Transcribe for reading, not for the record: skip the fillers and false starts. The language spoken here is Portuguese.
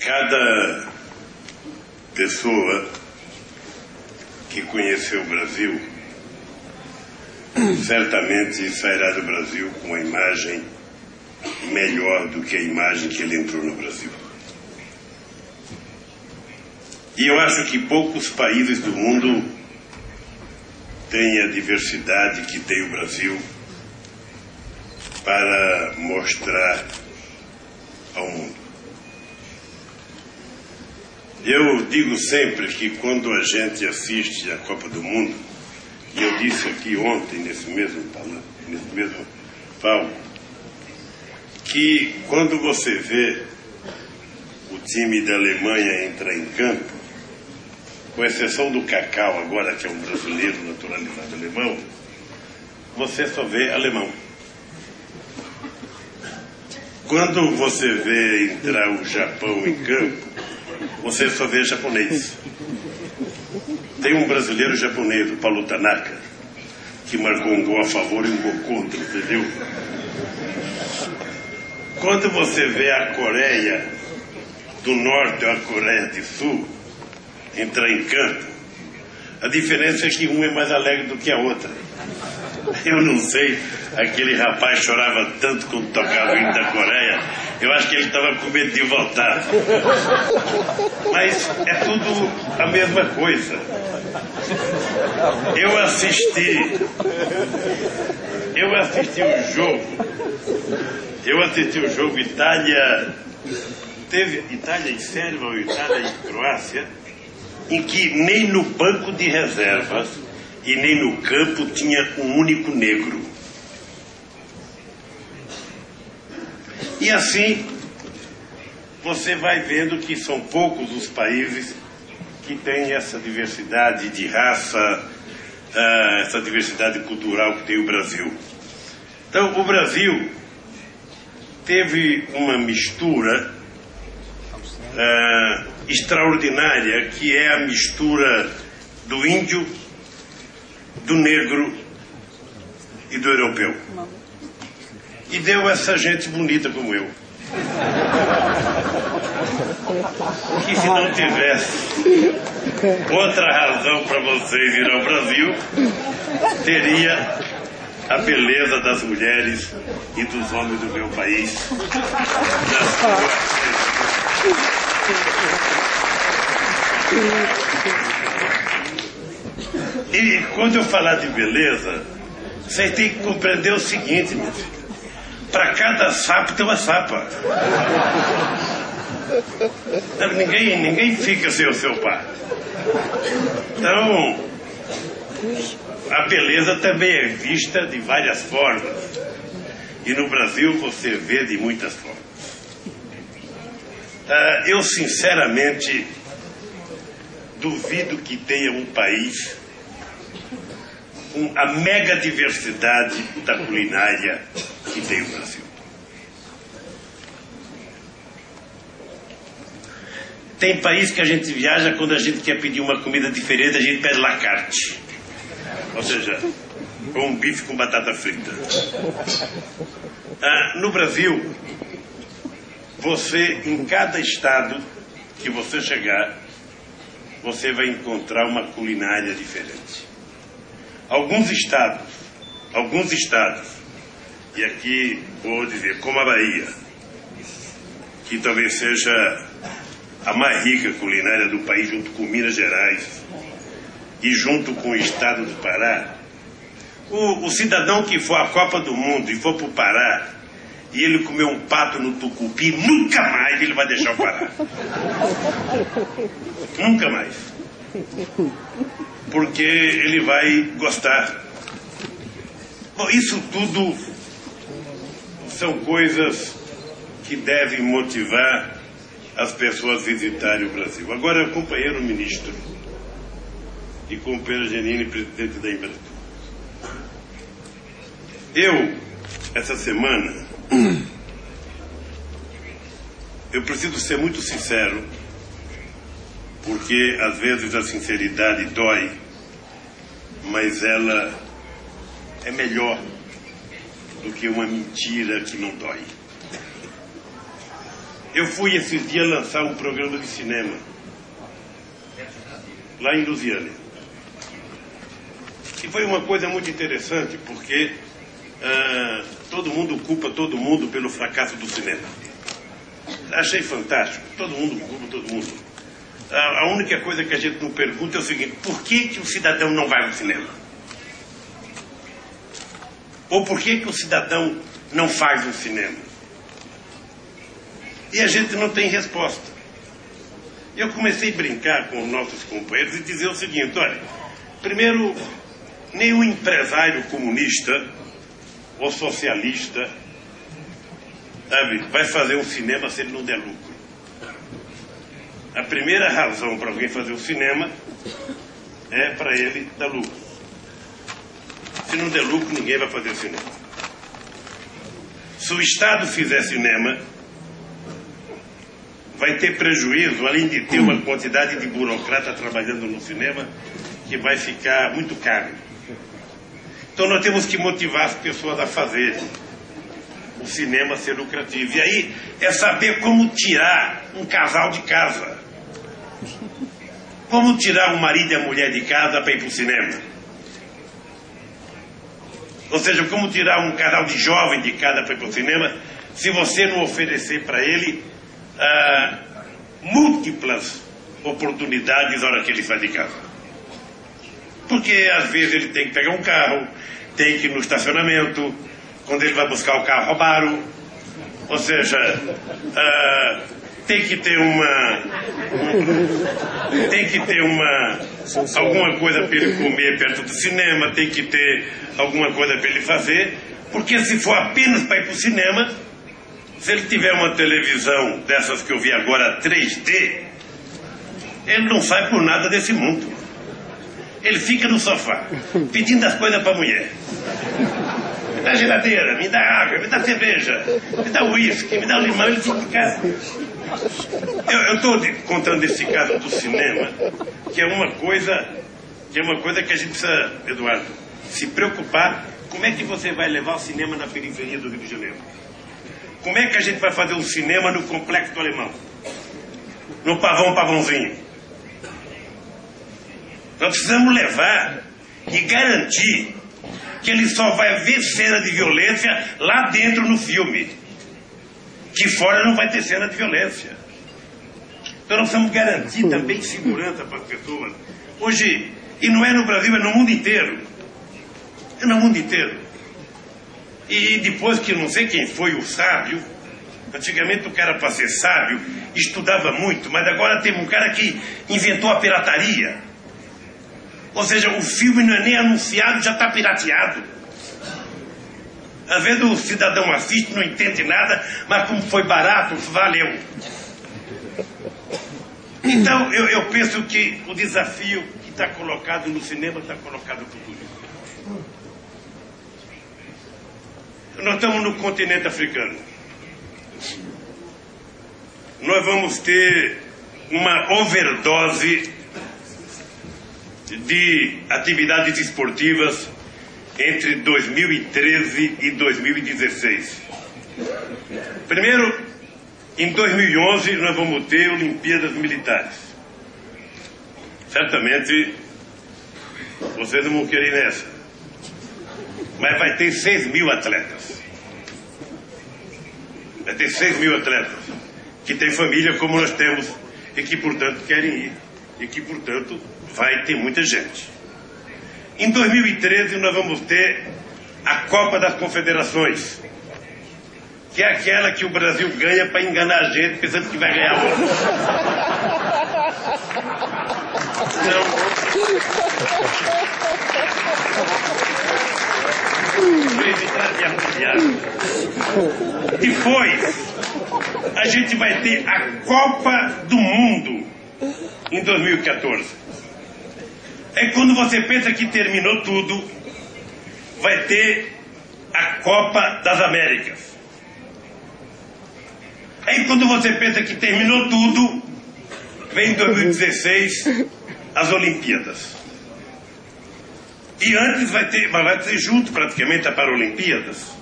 Cada pessoa que conheceu o Brasil certamente sairá do Brasil com uma imagem melhor do que a imagem que ele entrou no Brasil. E eu acho que poucos países do mundo têm a diversidade que tem o Brasil para mostrar ao mundo. Eu digo sempre que quando a gente assiste a Copa do Mundo, e eu disse aqui ontem, nesse mesmo palco, que quando você vê o time da Alemanha entrar em campo, com exceção do Cacau agora, que é um brasileiro naturalizado alemão, você só vê alemão. Quando você vê entrar o Japão em campo, você só vê japonês. Tem um brasileiro japonês, o Paulo Tanaka, que marcou um gol a favor e um gol contra, entendeu? Quando você vê a Coreia do Norte ou a Coreia do Sul entrar em campo, a diferença é que um é mais alegre do que a outra. Eu não sei, aquele rapaz chorava tanto quando tocava o hino da Coreia, eu acho que ele estava com medo de voltar. Mas é tudo a mesma coisa. Eu assisti o jogo Itália e Sérvia ou Itália e Croácia, em que nem no banco de reservas e nem no campo tinha um único negro. E assim você vai vendo que são poucos os países que têm essa diversidade de raça, essa diversidade cultural que tem o Brasil. Então o Brasil teve uma mistura extraordinária, que é a mistura do índio, do negro e do europeu. E deu essa gente bonita como eu. Que se não tivesse outra razão para vocês ir ao Brasil, teria a beleza das mulheres e dos homens do meu país. E quando eu falar de beleza, vocês têm que compreender o seguinte, meu filho. Para cada sapo tem uma sapa. Ninguém fica sem o seu par. Então, a beleza também é vista de várias formas. E no Brasil você vê de muitas formas. Eu sinceramente duvido que tenha um país com a mega diversidade da culinária que tem o Brasil. Tem país que a gente viaja, quando a gente quer pedir uma comida diferente, a gente pede la carte. Ou seja, com um bife com batata frita. No Brasil, você, em cada estado que você chegar, você vai encontrar uma culinária diferente. Alguns estados, e aqui vou dizer, como a Bahia, que talvez seja a mais rica culinária do país, junto com Minas Gerais e junto com o estado do Pará, o cidadão que for à Copa do Mundo e for para o Pará, e ele comer um pato no tucupi, nunca mais ele vai deixar o Pará. Nunca mais. Porque ele vai gostar. Bom, isso tudo são coisas que devem motivar as pessoas a visitarem o Brasil. Agora, o companheiro ministro e companheiro Janine, presidente da Embratur. Essa semana, eu preciso ser muito sincero, porque às vezes a sinceridade dói, mas ela é melhor do que uma mentira que não dói. Eu fui esses dias lançar um programa de cinema lá em Lusiânia. E foi uma coisa muito interessante, porque todo mundo culpa todo mundo pelo fracasso do cinema. Achei fantástico. Todo mundo culpa todo mundo. A única coisa que a gente não pergunta é o seguinte: por que o cidadão não vai ao cinema? Ou por que o cidadão não faz um cinema? E a gente não tem resposta. Eu comecei a brincar com os nossos companheiros e dizer o seguinte: olha, primeiro, nenhum empresário comunista ou socialista, sabe, vai fazer um cinema se ele não der lucro. A primeira razão para alguém fazer o cinema é para ele dar lucro. Se não der lucro, ninguém vai fazer o cinema. Se o Estado fizer cinema, vai ter prejuízo, além de ter uma quantidade de burocrata trabalhando no cinema, que vai ficar muito caro. Então nós temos que motivar as pessoas a fazer o cinema ser lucrativo. E aí é saber como tirar um casal de casa. Como tirar o marido e a mulher de casa para ir para o cinema. Ou seja, como tirar um casal de jovem de casa para ir para o cinema, se você não oferecer para ele múltiplas oportunidades na hora que ele sai de casa. Porque às vezes ele tem que pegar um carro, tem que ir no estacionamento, quando ele vai buscar o carro roubaram, ou seja, tem que ter alguma coisa para ele comer perto do cinema, tem que ter alguma coisa para ele fazer, porque se for apenas para ir para o cinema, se ele tiver uma televisão dessas que eu vi agora 3D, ele não sai por nada desse mundo. Ele fica no sofá, pedindo as coisas para a mulher. Me dá geladeira, me dá água, me dá cerveja, me dá uísque, me dá limão, ele fica em casa. Eu estou contando esse caso do cinema, que é uma coisa que a gente precisa, Eduardo, se preocupar. Como é que você vai levar o cinema na periferia do Rio de Janeiro? Como é que a gente vai fazer um cinema no Complexo do Alemão? No Pavãozinho? Nós precisamos levar e garantir que ele só vai ver cena de violência lá dentro no filme. Que fora não vai ter cena de violência. Então nós precisamos garantir também segurança para as pessoas. Hoje, e não é no Brasil, é no mundo inteiro. É no mundo inteiro. E depois que não sei quem foi o sábio, antigamente o cara para ser sábio estudava muito, mas agora tem um cara que inventou a pirataria. Ou seja, o filme não é nem anunciado, já está pirateado. Às vezes o cidadão assiste, não entende nada, mas como foi barato, valeu. Então eu penso que o desafio que está colocado no cinema está colocado por tudo. Nós estamos no continente africano. Nós vamos ter uma overdose de atividades esportivas entre 2013 e 2016. Primeiro, em 2011 nós vamos ter Olimpíadas Militares. Certamente vocês não vão querer ir nessa, mas vai ter 6.000 atletas. Vai ter 6.000 atletas que têm família como nós temos e que portanto querem ir e que portanto vai ter muita gente. Em 2013 nós vamos ter a Copa das Confederações, que é aquela que o Brasil ganha para enganar a gente pensando que vai ganhar outra. Depois a gente vai ter a Copa do Mundo em 2014. É quando você pensa que terminou tudo, vai ter a Copa das Américas. Aí quando você pensa que terminou tudo, vem em 2016 as Olimpíadas. E antes vai ter junto praticamente a Paralimpíadas.